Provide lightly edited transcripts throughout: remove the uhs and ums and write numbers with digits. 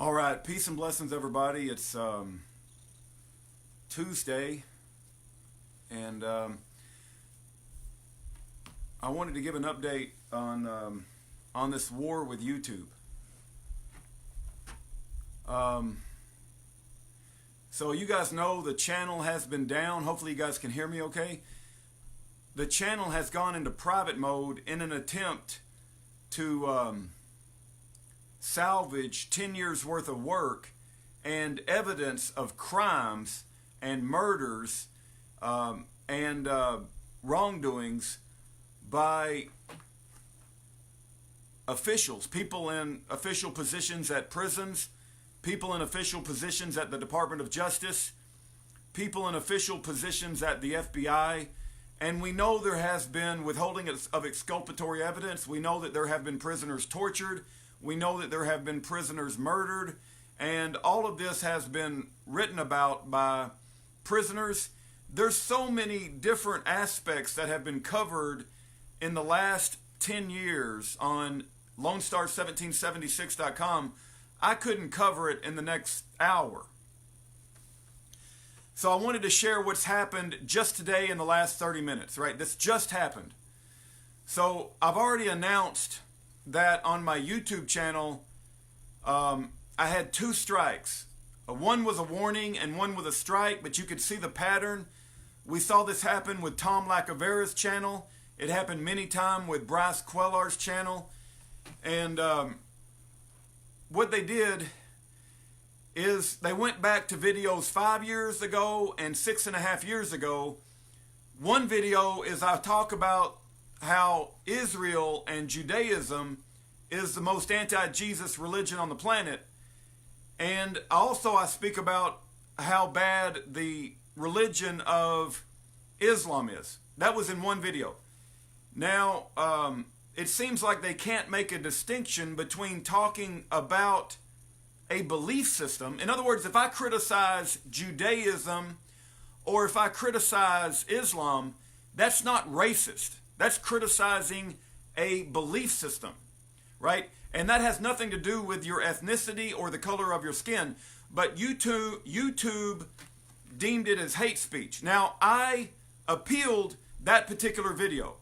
All right, peace and blessings, everybody. It's Tuesday, and I wanted to give an update on this war with YouTube. So you guys know the channel has been down. Hopefully you guys can hear me okay. The channel has gone into private mode in an attempt to salvage 10 years worth of work and evidence of crimes and murders and wrongdoings by officials, people in official positions at prisons, people in official positions at the Department of Justice, people in official positions at the FBI. And we know there has been withholding of exculpatory evidence. We know that there have been prisoners tortured. We know that there have been prisoners murdered. And all of this has been written about by prisoners. There's so many different aspects that have been covered in the last 10 years on LoneStar1776.com. I couldn't cover it in the next hour. So I wanted to share what's happened just today in the last 30 minutes, right? This just happened. So I've already announced that on my YouTube channel, I had 2 strikes. One was a warning and one was a strike, but you could see the pattern. We saw this happen with Tom Lacavera's channel. It happened many times with Bryce Quellar's channel. And what they did is they went back to videos 5 years ago and 6.5 years ago. One video is I talk about how Israel and Judaism is the most anti-Jesus religion on the planet. And also I speak about how bad the religion of Islam is. That was in one video. Now, it seems like they can't make a distinction between talking about a belief system. In other words, if I criticize Judaism or if I criticize Islam, that's not racist. That's criticizing a belief system, right? And that has nothing to do with your ethnicity or the color of your skin. But YouTube deemed it as hate speech. Now, I appealed that particular video.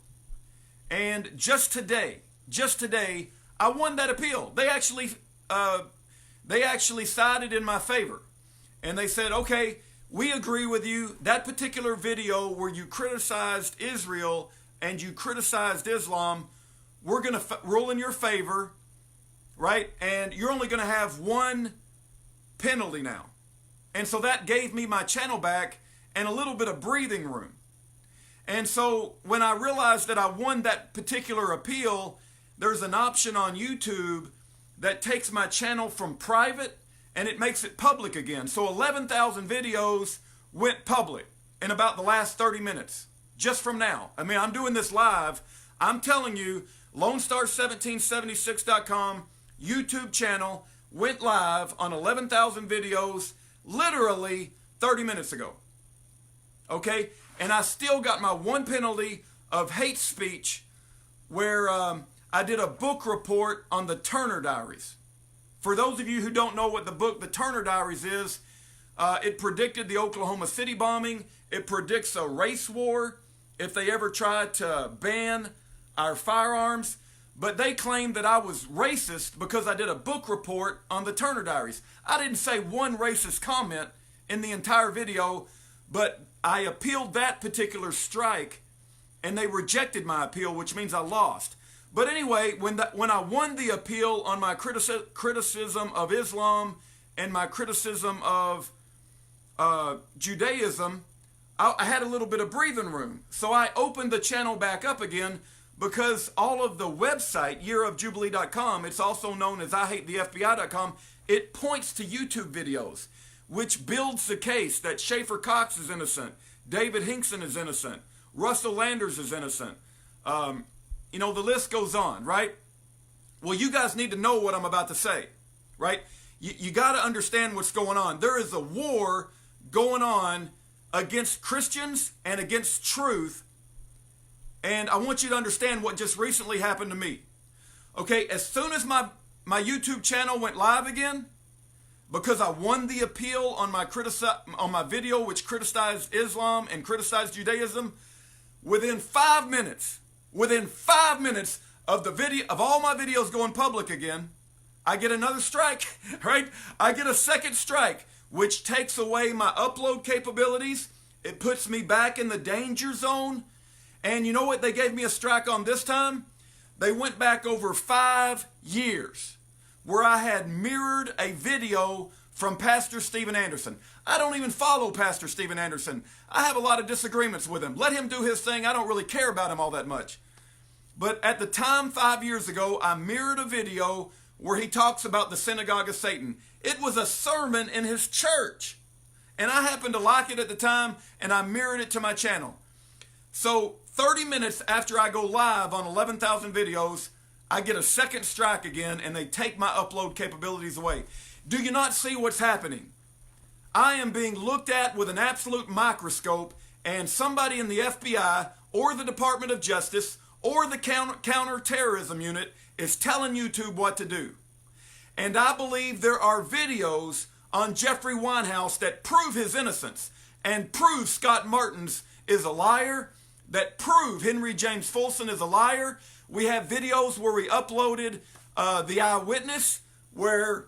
And just today, I won that appeal. They actually sided in my favor. And they said, okay, we agree with you. That particular video where you criticized Israel and you criticized Islam, we're going to rule in your favor, right? And you're only going to have one penalty now. And so that gave me my channel back and a little bit of breathing room. And so when I realized that I won that particular appeal, there's an option on YouTube that takes my channel from private and it makes it public again. So 11,000 videos went public in about the last 30 minutes, just from now. I mean, I'm doing this live. I'm telling you, LoneStar1776.com YouTube channel went live on 11,000 videos literally 30 minutes ago. Okay? And I still got my one penalty of hate speech where I did a book report on the Turner Diaries. For those of you who don't know what the book The Turner Diaries is, it predicted the Oklahoma City bombing. It predicts a race war if they ever try to ban our firearms. But they claimed that I was racist because I did a book report on the Turner Diaries. I didn't say one racist comment in the entire video, but I appealed that particular strike and they rejected my appeal, which means I lost. But anyway, when I won the appeal on my criticism of Islam and my criticism of Judaism, I had a little bit of breathing room. So I opened the channel back up again because all of the website, yearofjubilee.com, it's also known as IHateTheFBI.com, it points to YouTube videos, which builds the case that Schaefer Cox is innocent, David Hinkson is innocent, Russell Landers is innocent. You know, the list goes on, right? Well, you guys need to know what I'm about to say, right? You got to understand what's going on. There is a war going on against Christians and against truth. And I want you to understand what just recently happened to me. Okay, as soon as my YouTube channel went live again, because I won the appeal on my video which criticized Islam and criticized Judaism. Within 5 minutes of the video of all my videos going public again, I get another strike, right? I get a second strike, which takes away my upload capabilities. It puts me back in the danger zone. And you know what they gave me a strike on this time? They went back over 5 years where I had mirrored a video from Pastor Steven Anderson. I don't even follow Pastor Steven Anderson. I have a lot of disagreements with him. Let him do his thing. I don't really care about him all that much. But at the time, 5 years ago, I mirrored a video where he talks about the synagogue of Satan. It was a sermon in his church. And I happened to like it at the time, and I mirrored it to my channel. So 30 minutes after I go live on 11,000 videos, I get a second strike again, and they take my upload capabilities away. Do you not see what's happening? I am being looked at with an absolute microscope, and somebody in the FBI or the Department of Justice or the counterterrorism unit is telling YouTube what to do. And I believe there are videos on Jeffrey Winehouse that prove his innocence and prove Scott Martins is a liar, that prove Henry James Folsom is a liar. We have videos where we uploaded The Eyewitness, where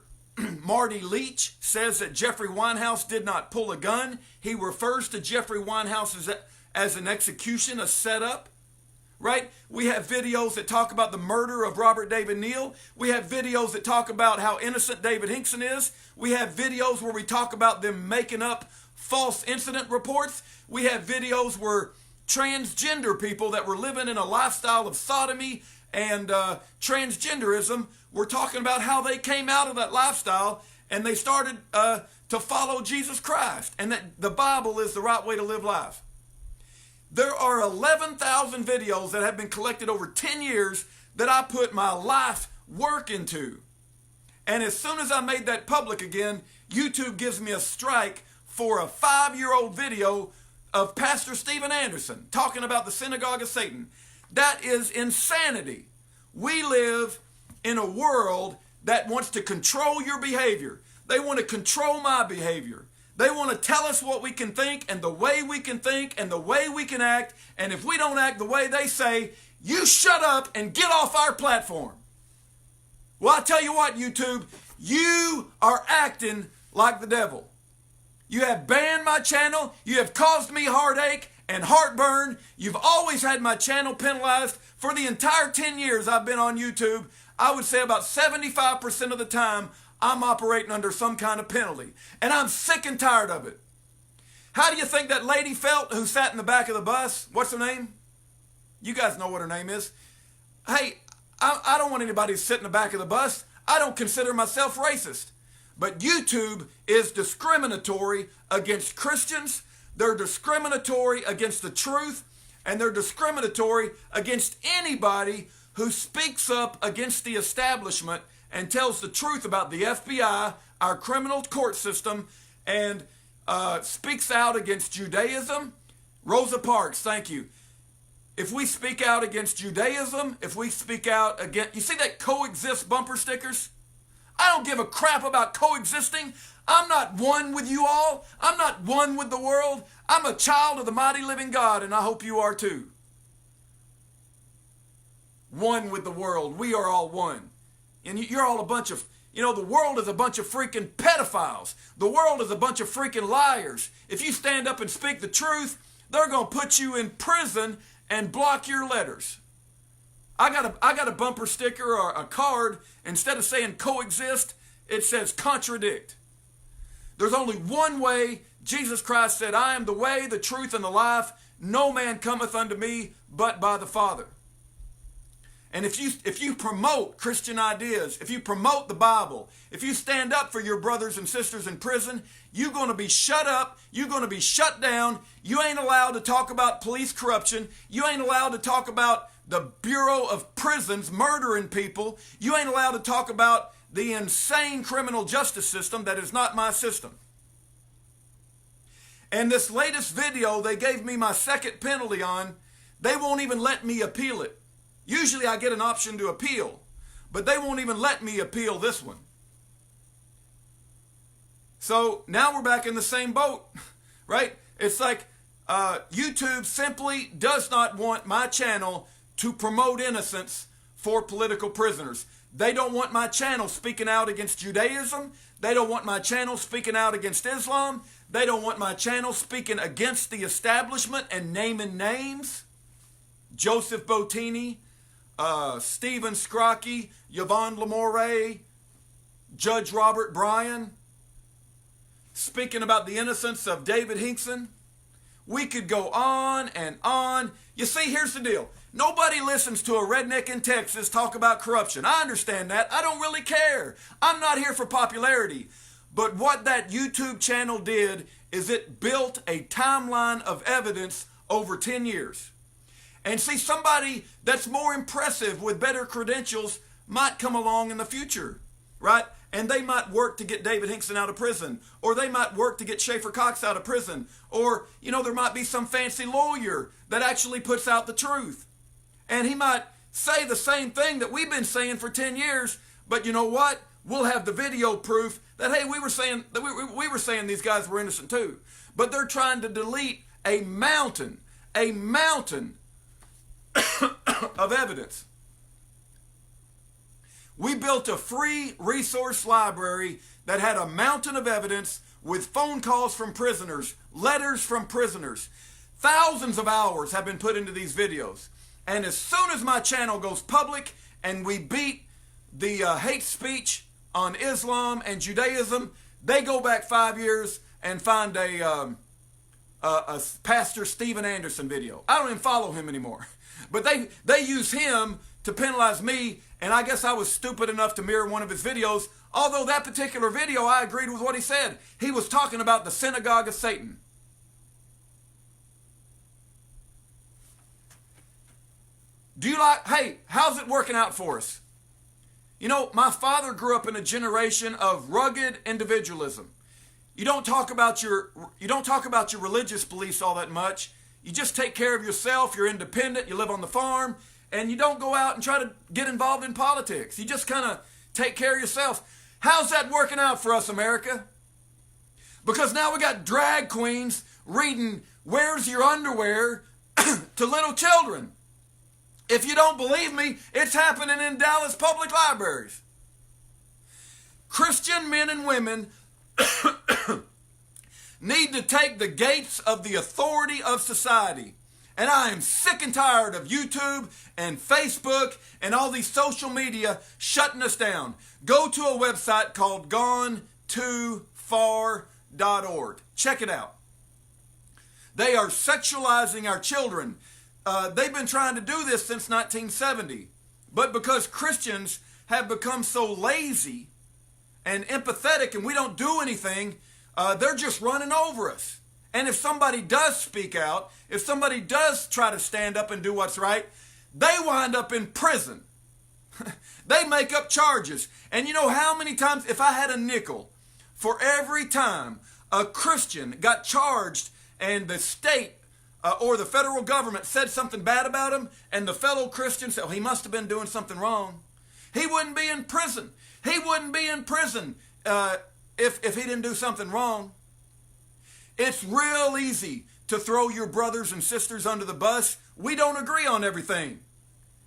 Marty Leach says that Jeffrey Winehouse did not pull a gun. He refers to Jeffrey Winehouse as an execution, a setup. Right? We have videos that talk about the murder of Robert David Neal. We have videos that talk about how innocent David Hinkson is. We have videos where we talk about them making up false incident reports. We have videos where transgender people that were living in a lifestyle of sodomy and transgenderism, we're talking about how they came out of that lifestyle and they started to follow Jesus Christ, and that the Bible is the right way to live life. There are 11,000 videos that have been collected over 10 years that I put my life work into. And as soon as I made that public again, YouTube gives me a strike for a 5-year-old video of Pastor Steven Anderson talking about the synagogue of Satan. That is insanity. We live in a world that wants to control your behavior. They want to control my behavior. They want to tell us what we can think and the way we can think and the way we can act. And if we don't act the way they say, you shut up and get off our platform. Well, I tell you what, YouTube, you are acting like the devil. You have banned my channel. You have caused me heartache and heartburn. You've always had my channel penalized. For the entire 10 years I've been on YouTube, I would say about 75% of the time, I'm operating under some kind of penalty. And I'm sick and tired of it. How do you think that lady felt who sat in the back of the bus? What's her name? You guys know what her name is. Hey, I don't want anybody to sit in the back of the bus. I don't consider myself racist. But YouTube is discriminatory against Christians. They're discriminatory against the truth. And they're discriminatory against anybody who speaks up against the establishment and tells the truth about the FBI, our criminal court system, and speaks out against Judaism. Rosa Parks, thank you. If we speak out against Judaism, if we speak out against, you see that coexist bumper stickers? I don't give a crap about coexisting. I'm not one with you all. I'm not one with the world. I'm a child of the mighty living God, and I hope you are too. One with the world. We are all one. And you're all a bunch of, the world is a bunch of freaking pedophiles. The world is a bunch of freaking liars. If you stand up and speak the truth, they're going to put you in prison and block your letters. I got a bumper sticker or a card. Instead of saying coexist, it says contradict. There's only one way. Jesus Christ said, I am the way, the truth, and the life. No man cometh unto me but by the Father. And if you promote Christian ideas, if you promote the Bible, if you stand up for your brothers and sisters in prison, you're going to be shut up. You're going to be shut down. You ain't allowed to talk about police corruption. You ain't allowed to talk about the Bureau of Prisons murdering people. You ain't allowed to talk about the insane criminal justice system that is not my system. And this latest video they gave me my second penalty on, they won't even let me appeal it. Usually I get an option to appeal, but they won't even let me appeal this one. So now we're back in the same boat, right? It's like YouTube simply does not want my channel to promote innocence for political prisoners. They don't want my channel speaking out against Judaism. They don't want my channel speaking out against Islam. They don't want my channel speaking against the establishment and naming names. Joseph Bottini, Stephen Scrocky, Yvonne Lamore, Judge Robert Bryan, speaking about the innocence of David Hinkson. We could go on and on. You see, here's the deal. Nobody listens to a redneck in Texas talk about corruption. I understand that. I don't really care. I'm not here for popularity. But what that YouTube channel did is it built a timeline of evidence over 10 years. And see, somebody that's more impressive with better credentials might come along in the future, right? And they might work to get David Hinkson out of prison, or they might work to get Schaefer Cox out of prison, or, you know, there might be some fancy lawyer that actually puts out the truth. And he might say the same thing that we've been saying for 10 years, but you know what? We'll have the video proof that, hey, we were saying that we were saying these guys were innocent too. But they're trying to delete a mountain of evidence. We built a free resource library that had a mountain of evidence with phone calls from prisoners, letters from prisoners. Thousands of hours have been put into these videos. And as soon as my channel goes public and we beat the hate speech on Islam and Judaism, they go back 5 years and find a Pastor Steven Anderson video. I don't even follow him anymore. But they use him to penalize me, and I guess I was stupid enough to mirror one of his videos, although that particular video, I agreed with what he said. He was talking about the synagogue of Satan. Do you like, hey, how's it working out for us? You know, my father grew up in a generation of rugged individualism. You don't talk about your religious beliefs all that much. You just take care of yourself, you're independent, you live on the farm, and you don't go out and try to get involved in politics. You just kind of take care of yourself. How's that working out for us, America? Because now we got drag queens reading "Where's Your Underwear" to little children. If you don't believe me, it's happening in Dallas public libraries. Christian men and women need to take the gates of the authority of society. And I am sick and tired of YouTube and Facebook and all these social media shutting us down. Go to a website called GoneTooFar.org. Check it out. They are sexualizing our children. They've been trying to do this since 1970. But because Christians have become so lazy and empathetic and we don't do anything, they're just running over us. And if somebody does speak out, if somebody does try to stand up and do what's right, they wind up in prison. They make up charges. And you know how many times, if I had a nickel for every time a Christian got charged and the state or the federal government said something bad about him, and the fellow Christian said, oh, he must have been doing something wrong, he wouldn't be in prison. He wouldn't be in prison if he didn't do something wrong. It's real easy to throw your brothers and sisters under the bus. We don't agree on everything.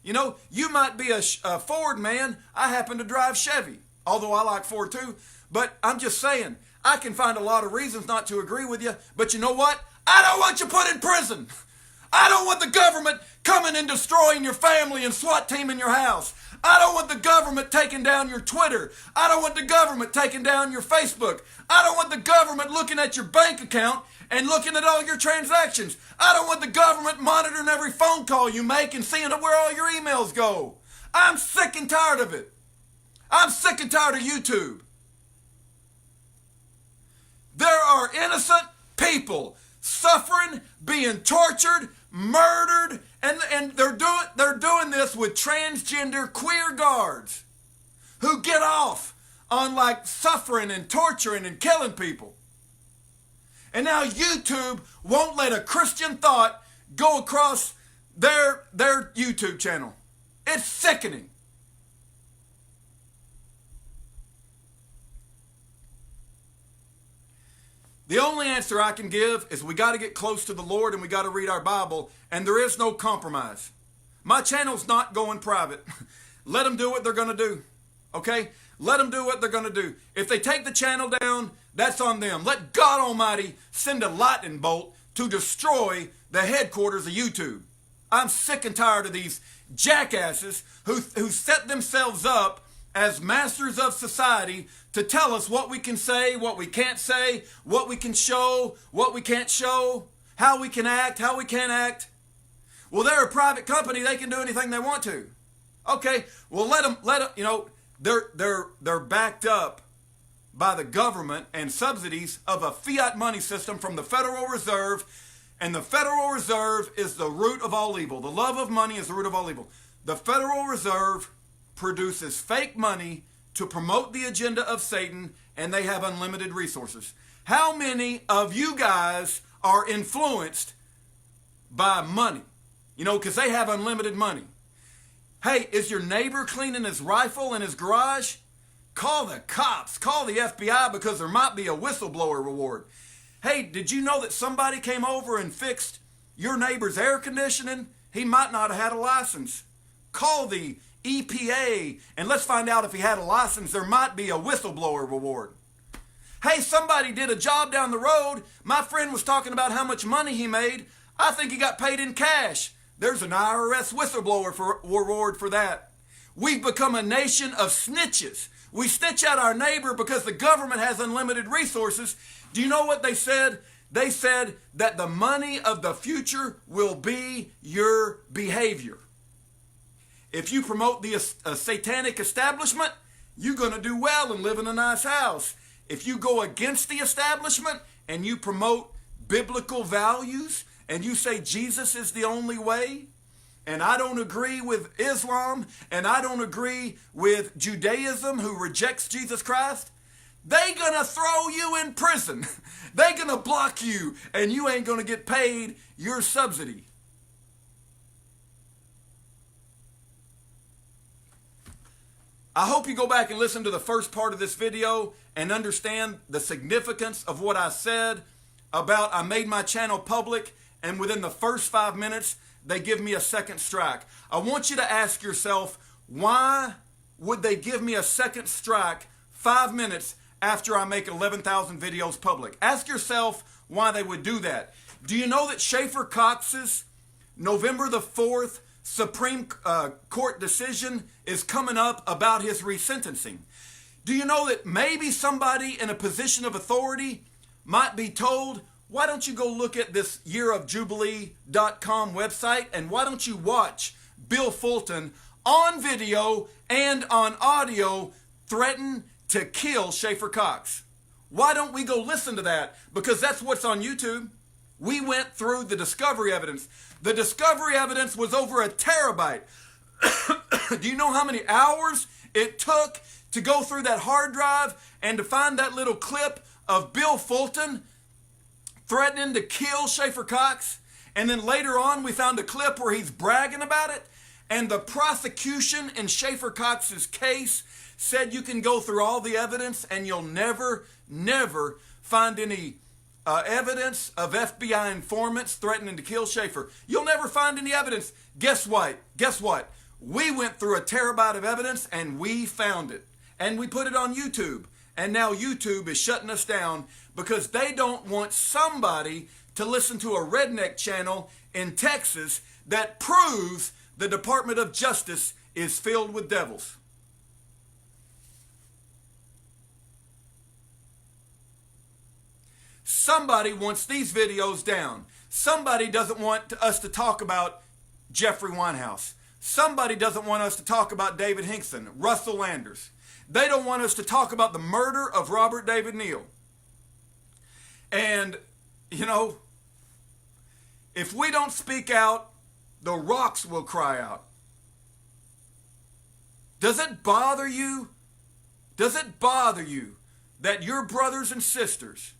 You know, you might be a Ford man. I happen to drive Chevy, although I like Ford too. But I'm just saying, I can find a lot of reasons not to agree with you. But you know what? I don't want you put in prison. I don't want the government coming and destroying your family and SWAT team in your house. I don't want the government taking down your Twitter. I don't want the government taking down your Facebook. I don't want the government looking at your bank account and looking at all your transactions. I don't want the government monitoring every phone call you make and seeing where all your emails go. I'm sick and tired of it. I'm sick and tired of YouTube. There are innocent people suffering, being tortured, murdered, and they're doing this with transgender queer guards who get off on like suffering and torturing and killing people. And now YouTube won't let a Christian thought go across their YouTube channel. It's sickening. The only answer I can give is we got to get close to the Lord and we got to read our Bible, and there is no compromise. My channel's not going private. Let them do what they're going to do. Okay? Let them do what they're going to do. If they take the channel down, that's on them. Let God Almighty send a lightning bolt to destroy the headquarters of YouTube. I'm sick and tired of these jackasses who set themselves up as masters of society to tell us what we can say, what we can't say, what we can show, what we can't show, how we can act, how we can't act. Well, they're a private company. They can do anything they want to. Okay, well, let them, you know, they're backed up by the government and subsidies of a fiat money system from the Federal Reserve, and the Federal Reserve is the root of all evil. The love of money is the root of all evil. The Federal Reserve produces fake money to promote the agenda of Satan, and they have unlimited resources. How many of you guys are influenced by money? You know, because they have unlimited money. Hey, is your neighbor cleaning his rifle in his garage? Call the cops. Call the FBI, because there might be a whistleblower reward. Hey, did you know that somebody came over and fixed your neighbor's air conditioning? He might not have had a license. Call the EPA and let's find out if he had a license. There might be a whistleblower reward. Hey, somebody did a job down the road. My friend was talking about how much money he made. I think he got paid in cash. There's an IRS whistleblower reward for that. We've become a nation of snitches. We snitch at our neighbor because the government has unlimited resources. Do you know what they said? They said that the money of the future will be your behavior. If you promote the satanic establishment, you're going to do well and live in a nice house. If you go against the establishment and you promote biblical values and you say Jesus is the only way, and I don't agree with Islam, and I don't agree with Judaism who rejects Jesus Christ, they're going to throw you in prison. They're going to block you, and you ain't going to get paid your subsidy. I hope you go back and listen to the first part of this video and understand the significance of what I said about I made my channel public, and within the first 5 minutes, they give me a second strike. I want you to ask yourself, why would they give me a second strike 5 minutes after I make 11,000 videos public? Ask yourself why they would do that. Do you know that Schaefer Cox's November the 4th Supreme Court decision is coming up about his resentencing? Do you know that maybe somebody in a position of authority might be told, why don't you go look at this yearofjubilee.com website, and why don't you watch Bill Fulton on video and on audio threaten to kill Schaefer Cox? Why don't we go listen to that? Because that's what's on YouTube. We went through the discovery evidence. The discovery evidence was over a terabyte. Do you know how many hours it took to go through that hard drive and to find that little clip of Bill Fulton threatening to kill Schaefer Cox? And then later on, we found a clip where he's bragging about it. And the prosecution in Schaefer Cox's case said you can go through all the evidence and you'll never find any evidence of FBI informants threatening to kill Schaefer. You'll never find any evidence. Guess what? We went through a terabyte of evidence and we found it. And we put it on YouTube. And now YouTube is shutting us down because they don't want somebody to listen to a redneck channel in Texas that proves the Department of Justice is filled with devils. Somebody wants these videos down. Somebody doesn't want us to talk about Jeffrey Winehouse. Somebody doesn't want us to talk about David Hinkson, Russell Landers. They don't want us to talk about the murder of Robert David Neal. And, you know, if we don't speak out, the rocks will cry out. Does it bother you? Does it bother you that your brothers and sisters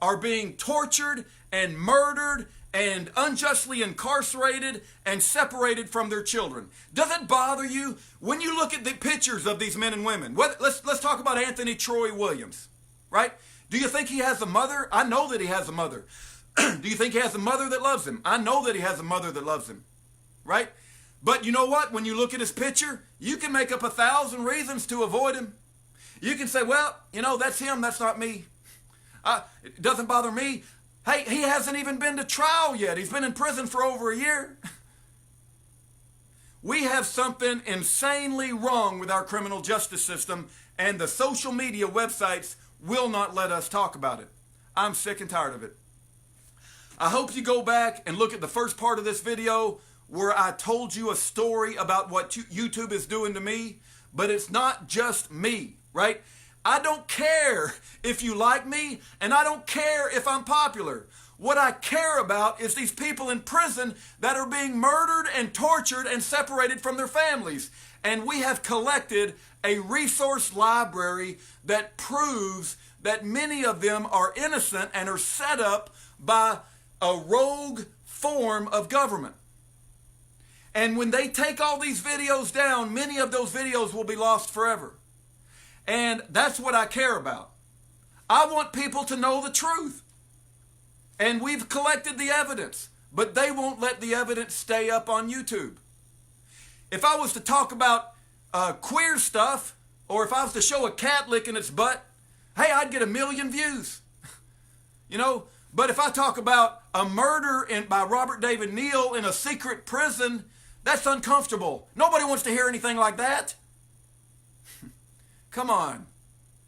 are being tortured and murdered and unjustly incarcerated and separated from their children? Does it bother you when you look at the pictures of these men and women? Let's talk about Anthony Troy Williams, right? Do you think he has a mother? I know that he has a mother. Do you think he has a mother that loves him? I know that he has a mother that loves him, right? But you know what? When you look at his picture, you can make up 1,000 reasons to avoid him. You can say, well, you know, that's him, that's not me. It doesn't bother me. Hey, he hasn't even been to trial yet. He's been in prison for over a year. We have something insanely wrong with our criminal justice system, and the social media websites will not let us talk about it. I'm sick and tired of it. I hope you go back and look at the first part of this video where I told you a story about what YouTube is doing to me, but it's not just me, right? I don't care if you like me, and I don't care if I'm popular. What I care about is these people in prison that are being murdered and tortured and separated from their families. And we have collected a resource library that proves that many of them are innocent and are set up by a rogue form of government. And when they take all these videos down, many of those videos will be lost forever. And that's what I care about. I want people to know the truth. And we've collected the evidence, but they won't let the evidence stay up on YouTube. If I was to talk about queer stuff, or if I was to show a cat licking its butt, hey, I'd get 1 million views. You know, but if I talk about a murder by Robert David Neal in a secret prison, that's uncomfortable. Nobody wants to hear anything like that. Come on.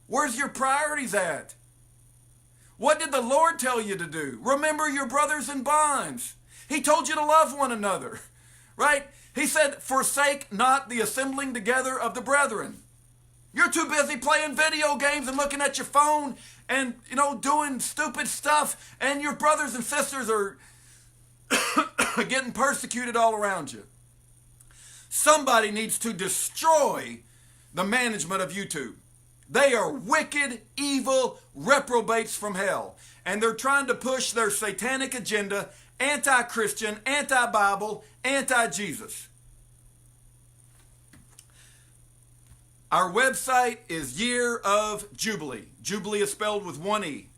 Where's your priorities at? What did the Lord tell you to do? Remember your brothers in bonds. He told you to love one another, right? He said, forsake not the assembling together of the brethren. You're too busy playing video games and looking at your phone and, you know, doing stupid stuff, and your brothers and sisters are getting persecuted all around you. Somebody needs to destroy the management of YouTube. They are wicked, evil reprobates from hell. And they're trying to push their satanic agenda, anti-Christian, anti-Bible, anti-Jesus. Our website is Year of Jubilee. Jubilee is spelled with 1 E.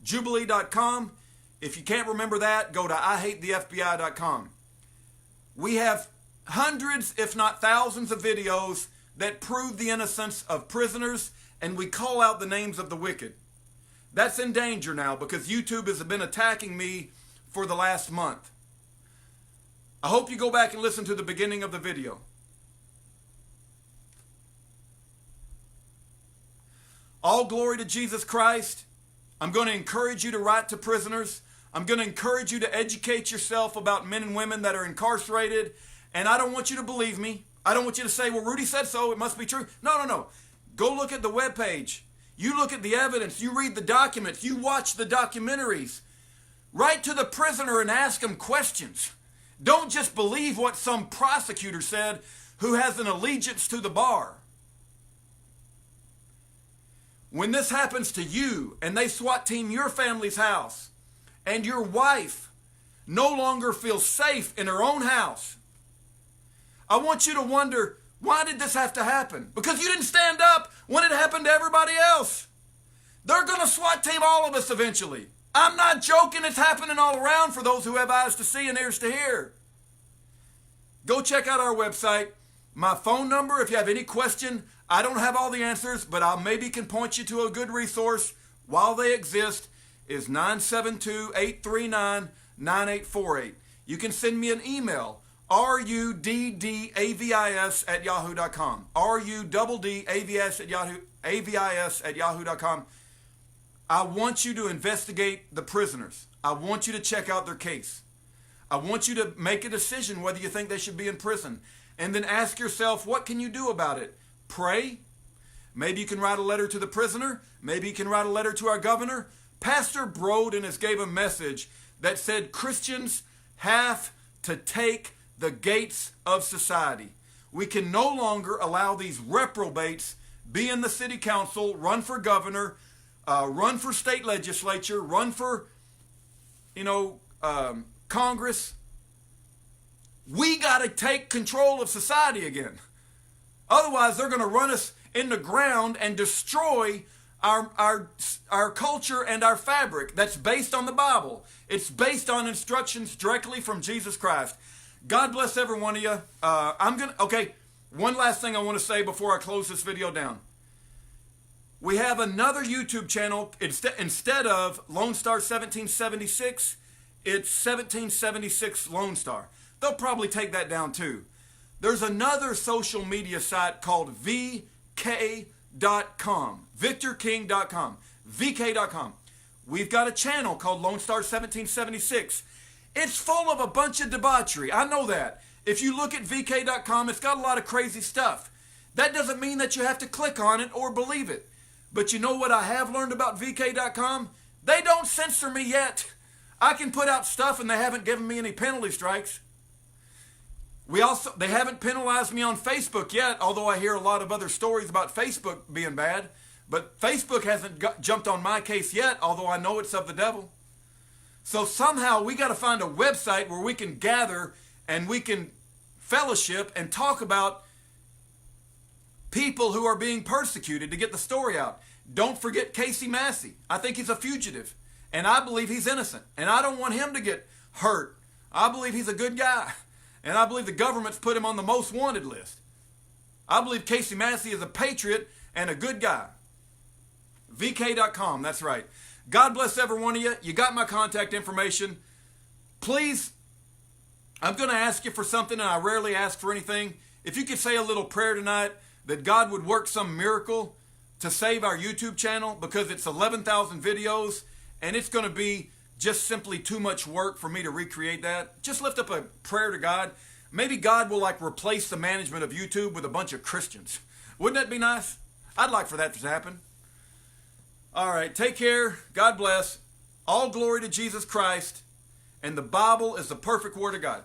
Jubilee.com. If you can't remember that, go to IHateTheFBI.com. We have hundreds, if not thousands, of videos that prove the innocence of prisoners, and we call out the names of the wicked. That's in danger now because YouTube has been attacking me for the last month. I hope you go back and listen to the beginning of the video. All glory to Jesus Christ. I'm going to encourage you to write to prisoners. I'm going to encourage you to educate yourself about men and women that are incarcerated. And I don't want you to believe me. I don't want you to say, well, Rudy said so, it must be true. No. Go look at the webpage. You look at the evidence. You read the documents. You watch the documentaries. Write to the prisoner and ask him questions. Don't just believe what some prosecutor said who has an allegiance to the bar. When this happens to you and they SWAT team your family's house and your wife no longer feels safe in her own house, I want you to wonder, why did this have to happen? Because you didn't stand up when it happened to everybody else. They're going to SWAT team all of us eventually. I'm not joking. It's happening all around for those who have eyes to see and ears to hear. Go check out our website. My phone number, if you have any question, I don't have all the answers, but I maybe can point you to a good resource while they exist, is 972-839-9848. You can send me an email, ruddavs@yahoo.com. ruddavs@yahoo.com. I want you to investigate the prisoners. I want you to check out their case. I want you to make a decision whether you think they should be in prison. And then ask yourself, what can you do about it? Pray. Maybe you can write a letter to the prisoner. Maybe you can write a letter to our governor. Pastor Broden has gave a message that said Christians have to take the gates of society. We can no longer allow these reprobates be in the city council, run for governor, run for state legislature, run for, Congress. We got to take control of society again. Otherwise, they're going to run us in the ground and destroy our culture and our fabric that's based on the Bible. It's based on instructions directly from Jesus Christ. God bless every one of you. Okay, one last thing I want to say before I close this video down. We have another YouTube channel. Instead of Lone Star 1776, it's 1776 Lone Star. They'll probably take that down too. There's another social media site called VK.com. VictorKing.com. VK.com. We've got a channel called Lone Star 1776. It's full of a bunch of debauchery. I know that. If you look at VK.com, it's got a lot of crazy stuff. That doesn't mean that you have to click on it or believe it. But you know what I have learned about VK.com? They don't censor me yet. I can put out stuff and they haven't given me any penalty strikes. They haven't penalized me on Facebook yet, although I hear a lot of other stories about Facebook being bad. But Facebook hasn't jumped on my case yet, although I know it's of the devil. So somehow we got to find a website where we can gather and we can fellowship and talk about people who are being persecuted to get the story out. Don't forget Casey Massey. I think he's a fugitive, and I believe he's innocent, and I don't want him to get hurt. I believe he's a good guy, and I believe the government's put him on the most wanted list. I believe Casey Massey is a patriot and a good guy. VK.com, that's right. God bless every one of you. You got my contact information. Please, I'm going to ask you for something, and I rarely ask for anything. If you could say a little prayer tonight that God would work some miracle to save our YouTube channel, because it's 11,000 videos, and it's going to be just simply too much work for me to recreate that. Just lift up a prayer to God. Maybe God will replace the management of YouTube with a bunch of Christians. Wouldn't that be nice? I'd like for that to happen. All right, take care. God bless. All glory to Jesus Christ. And the Bible is the perfect Word of God.